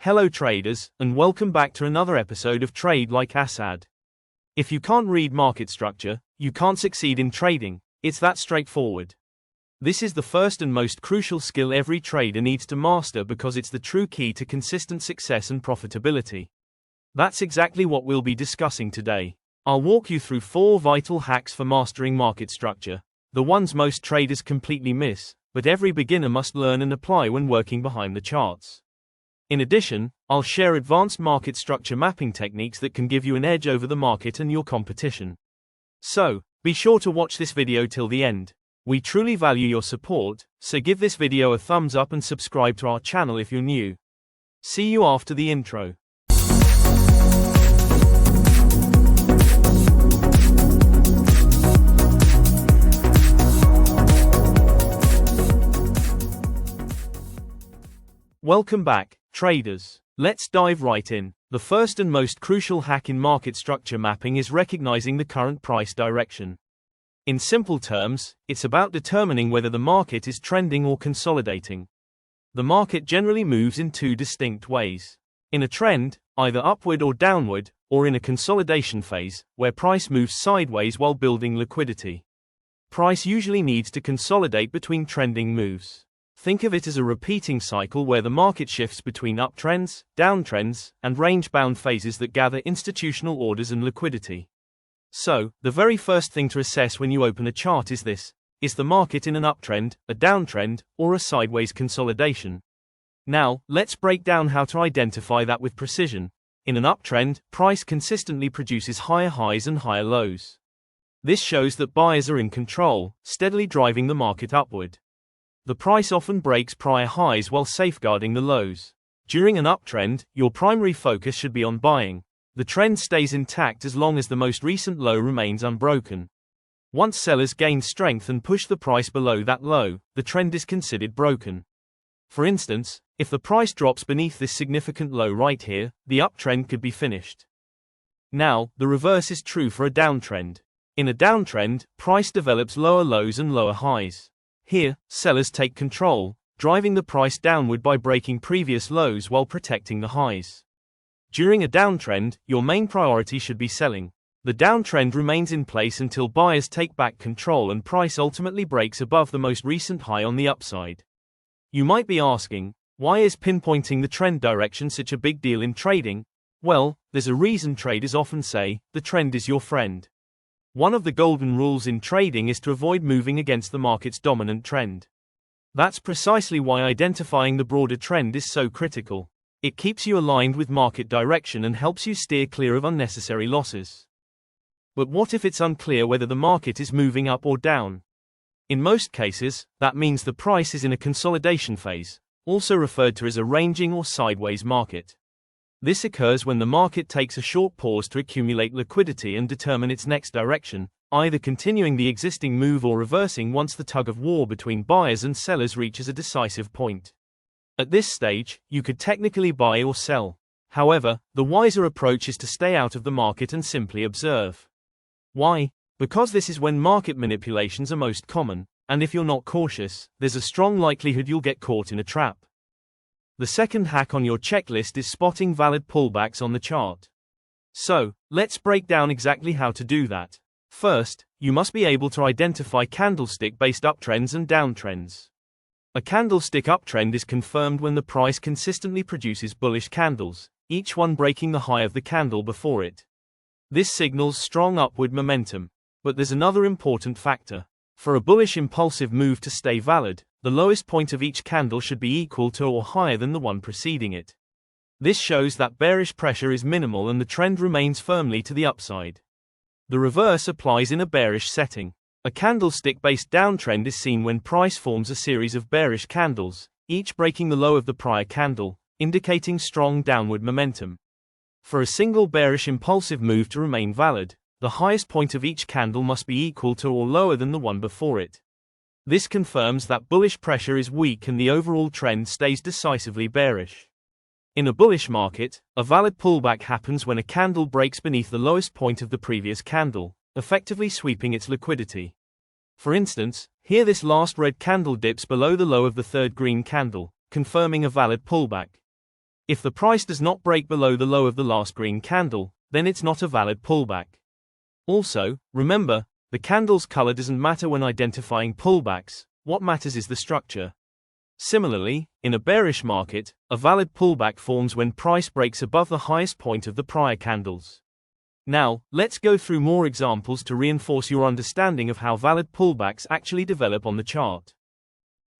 Hello traders, and welcome back to another episode of Trade Like Assad. If you can't read market structure, you can't succeed in trading. It's that straightforward. This is the first and most crucial skill every trader needs to master because it's the true key to consistent success and profitability. That's exactly what we'll be discussing today. I'll walk you through 4 vital hacks for mastering market structure, the ones most traders completely miss, but every beginner must learn and apply when working behind the charts. In addition, I'll share advanced market structure mapping techniques that can give you an edge over the market and your competition. So, be sure to watch this video till the end. We truly value your support, so give this video a thumbs up and subscribe to our channel if you're new. See you after the intro. Welcome back, traders. Let's dive right in. The first and most crucial hack in market structure mapping is recognizing the current price direction. In simple terms, it's about determining whether the market is trending or consolidating. The market generally moves in 2 distinct ways. In a trend, either upward or downward, or in a consolidation phase, where price moves sideways while building liquidity. Price usually needs to consolidate between trending moves. Think of it as a repeating cycle where the market shifts between uptrends, downtrends, and range-bound phases that gather institutional orders and liquidity. So, the very first thing to assess when you open a chart is this: is the market in an uptrend, a downtrend, or a sideways consolidation? Now, let's break down how to identify that with precision. In an uptrend, price consistently produces higher highs and higher lows. This shows that buyers are in control, steadily driving the market upward. The price often breaks prior highs while safeguarding the lows. During an uptrend, your primary focus should be on buying. The trend stays intact as long as the most recent low remains unbroken. Once sellers gain strength and push the price below that low, the trend is considered broken. For instance, if the price drops beneath this significant low right here, the uptrend could be finished. Now, the reverse is true for a downtrend. In a downtrend, price develops lower lows and lower highs. Here, sellers take control, driving the price downward by breaking previous lows while protecting the highs. During a downtrend, your main priority should be selling. The downtrend remains in place until buyers take back control and price ultimately breaks above the most recent high on the upside. You might be asking, why is pinpointing the trend direction such a big deal in trading? Well, there's a reason traders often say, the trend is your friend. One of the golden rules in trading is to avoid moving against the market's dominant trend. That's precisely why identifying the broader trend is so critical. It keeps you aligned with market direction and helps you steer clear of unnecessary losses. But what if it's unclear whether the market is moving up or down? In most cases, that means the price is in a consolidation phase, also referred to as a ranging or sideways market. This occurs when the market takes a short pause to accumulate liquidity and determine its next direction, either continuing the existing move or reversing once the tug-of-war between buyers and sellers reaches a decisive point. At this stage, you could technically buy or sell. However, the wiser approach is to stay out of the market and simply observe. Why? Because this is when market manipulations are most common, and if you're not cautious, there's a strong likelihood you'll get caught in a trap. The second hack on your checklist is spotting valid pullbacks on the chart. So, let's break down exactly how to do that. First, you must be able to identify candlestick-based uptrends and downtrends. A candlestick uptrend is confirmed when the price consistently produces bullish candles, each one breaking the high of the candle before it. This signals strong upward momentum. But there's another important factor. For a bullish impulsive move to stay valid, the lowest point of each candle should be equal to or higher than the one preceding it. This shows that bearish pressure is minimal and the trend remains firmly to the upside. The reverse applies in a bearish setting. A candlestick-based downtrend is seen when price forms a series of bearish candles, each breaking the low of the prior candle, indicating strong downward momentum. For a single bearish impulsive move to remain valid, the highest point of each candle must be equal to or lower than the one before it. This confirms that bullish pressure is weak and the overall trend stays decisively bearish. In a bullish market, a valid pullback happens when a candle breaks beneath the lowest point of the previous candle, effectively sweeping its liquidity. For instance, here this last red candle dips below the low of the third green candle, confirming a valid pullback. If the price does not break below the low of the last green candle, then it's not a valid pullback. Also, remember, the candle's color doesn't matter when identifying pullbacks, what matters is the structure. Similarly, in a bearish market, a valid pullback forms when price breaks above the highest point of the prior candles. Now, let's go through more examples to reinforce your understanding of how valid pullbacks actually develop on the chart.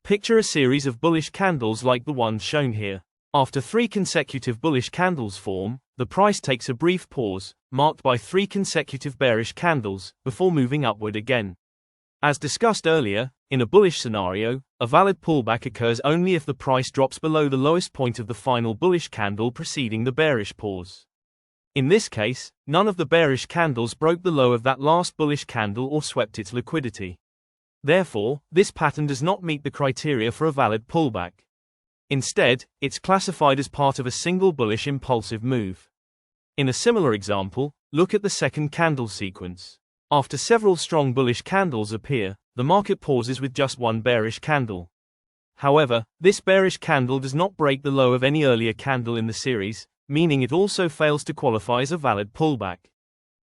Picture a series of bullish candles like the ones shown here. After 3 consecutive bullish candles form, the price takes a brief pause, marked by 3 consecutive bearish candles, before moving upward again. As discussed earlier, in a bullish scenario, a valid pullback occurs only if the price drops below the lowest point of the final bullish candle preceding the bearish pause. In this case, none of the bearish candles broke the low of that last bullish candle or swept its liquidity. Therefore, this pattern does not meet the criteria for a valid pullback. Instead, it's classified as part of a single bullish impulsive move. In a similar example, look at the second candle sequence. After several strong bullish candles appear, the market pauses with just one bearish candle. However, this bearish candle does not break the low of any earlier candle in the series, meaning it also fails to qualify as a valid pullback.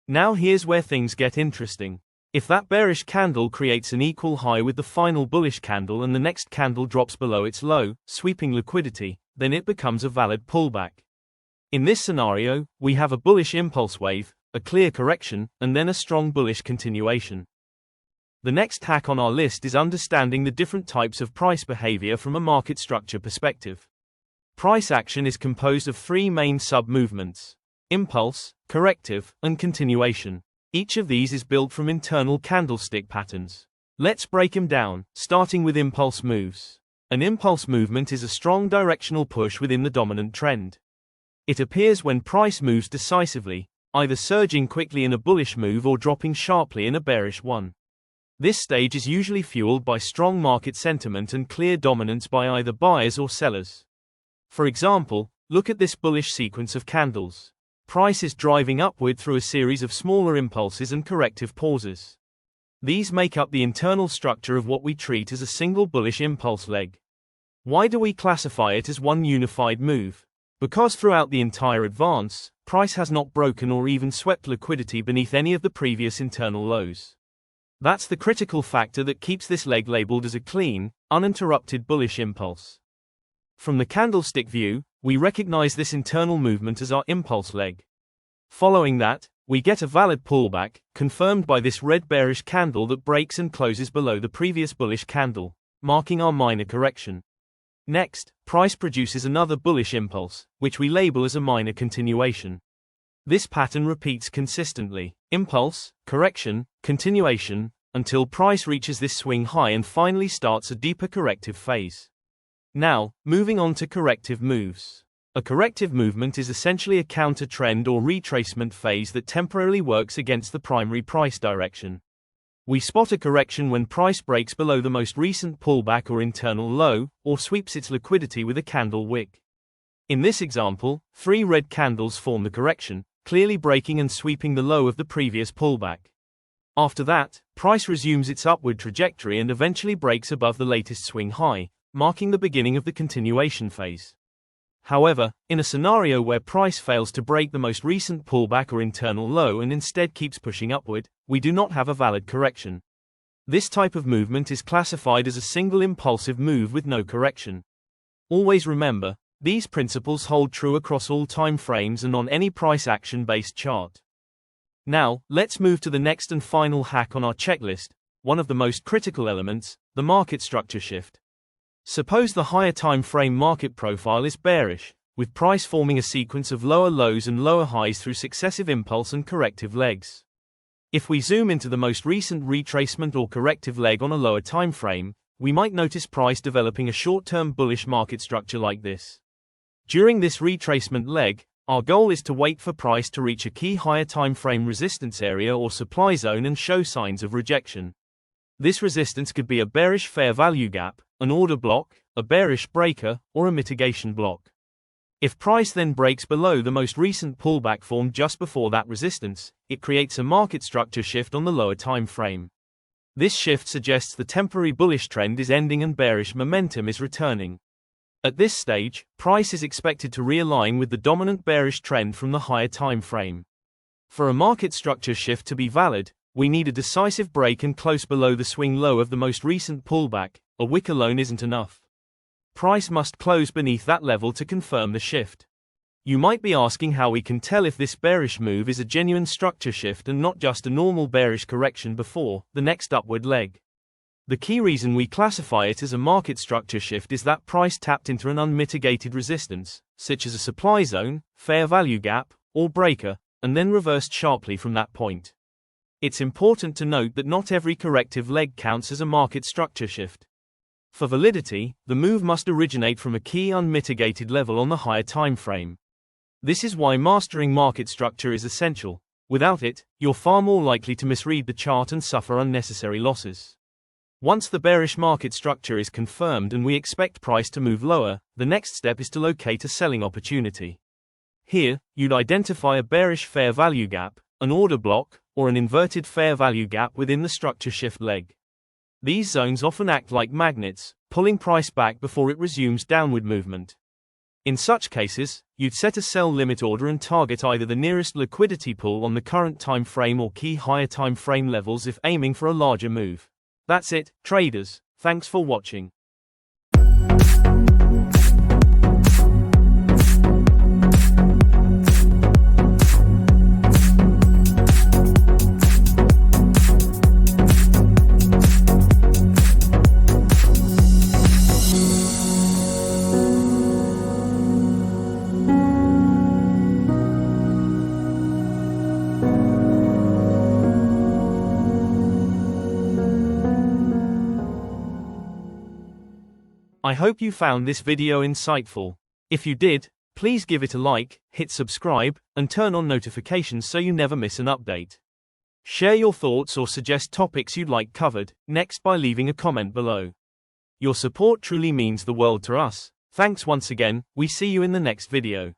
Now here's where things get interesting. If that bearish candle creates an equal high with the final bullish candle and the next candle drops below its low, sweeping liquidity, then it becomes a valid pullback. In this scenario, we have a bullish impulse wave, a clear correction, and then a strong bullish continuation. The next hack on our list is understanding the different types of price behavior from a market structure perspective. Price action is composed of 3 main sub-movements: impulse, corrective, and continuation. Each of these is built from internal candlestick patterns. Let's break them down, starting with impulse moves. An impulse movement is a strong directional push within the dominant trend. It appears when price moves decisively, either surging quickly in a bullish move or dropping sharply in a bearish one. This stage is usually fueled by strong market sentiment and clear dominance by either buyers or sellers. For example, look at this bullish sequence of candles. Price is driving upward through a series of smaller impulses and corrective pauses. These make up the internal structure of what we treat as a single bullish impulse leg. Why do we classify it as one unified move? Because throughout the entire advance, price has not broken or even swept liquidity beneath any of the previous internal lows. That's the critical factor that keeps this leg labeled as a clean, uninterrupted bullish impulse. From the candlestick view, we recognize this internal movement as our impulse leg. Following that, we get a valid pullback, confirmed by this red bearish candle that breaks and closes below the previous bullish candle, marking our minor correction. Next, price produces another bullish impulse, which we label as a minor continuation. This pattern repeats consistently: impulse, correction, continuation, until price reaches this swing high and finally starts a deeper corrective phase. Now, moving on to corrective moves. A corrective movement is essentially a counter trend or retracement phase that temporarily works against the primary price direction. We spot a correction when price breaks below the most recent pullback or internal low, or sweeps its liquidity with a candle wick. In this example, 3 red candles form the correction, clearly breaking and sweeping the low of the previous pullback. After that, price resumes its upward trajectory and eventually breaks above the latest swing high, marking the beginning of the continuation phase. However, in a scenario where price fails to break the most recent pullback or internal low and instead keeps pushing upward, we do not have a valid correction. This type of movement is classified as a single impulsive move with no correction. Always remember, these principles hold true across all time frames and on any price action-based chart. Now, let's move to the next and final hack on our checklist, one of the most critical elements, the market structure shift. Suppose the higher time frame market profile is bearish, with price forming a sequence of lower lows and lower highs through successive impulse and corrective legs. If we zoom into the most recent retracement or corrective leg on a lower time frame, we might notice price developing a short-term bullish market structure like this. During this retracement leg, our goal is to wait for price to reach a key higher time frame resistance area or supply zone and show signs of rejection. This resistance could be a bearish fair value gap, an order block, a bearish breaker, or a mitigation block. If price then breaks below the most recent pullback formed just before that resistance, it creates a market structure shift on the lower time frame. This shift suggests the temporary bullish trend is ending and bearish momentum is returning. At this stage, price is expected to realign with the dominant bearish trend from the higher time frame. For a market structure shift to be valid, we need a decisive break and close below the swing low of the most recent pullback. A wick alone isn't enough. Price must close beneath that level to confirm the shift. You might be asking how we can tell if this bearish move is a genuine structure shift and not just a normal bearish correction before the next upward leg. The key reason we classify it as a market structure shift is that price tapped into an unmitigated resistance, such as a supply zone, fair value gap, or breaker, and then reversed sharply from that point. It's important to note that not every corrective leg counts as a market structure shift. For validity, the move must originate from a key unmitigated level on the higher time frame. This is why mastering market structure is essential. Without it, you're far more likely to misread the chart and suffer unnecessary losses. Once the bearish market structure is confirmed and we expect price to move lower, the next step is to locate a selling opportunity. Here, you'd identify a bearish fair value gap, an order block, or an inverted fair value gap within the structure shift leg. These zones often act like magnets, pulling price back before it resumes downward movement. In such cases, you'd set a sell limit order and target either the nearest liquidity pool on the current time frame or key higher time frame levels if aiming for a larger move. That's it, traders. Thanks for watching. I hope you found this video insightful. If you did, please give it a like, hit subscribe, and turn on notifications so you never miss an update. Share your thoughts or suggest topics you'd like covered next by leaving a comment below. Your support truly means the world to us. Thanks once again, we see you in the next video.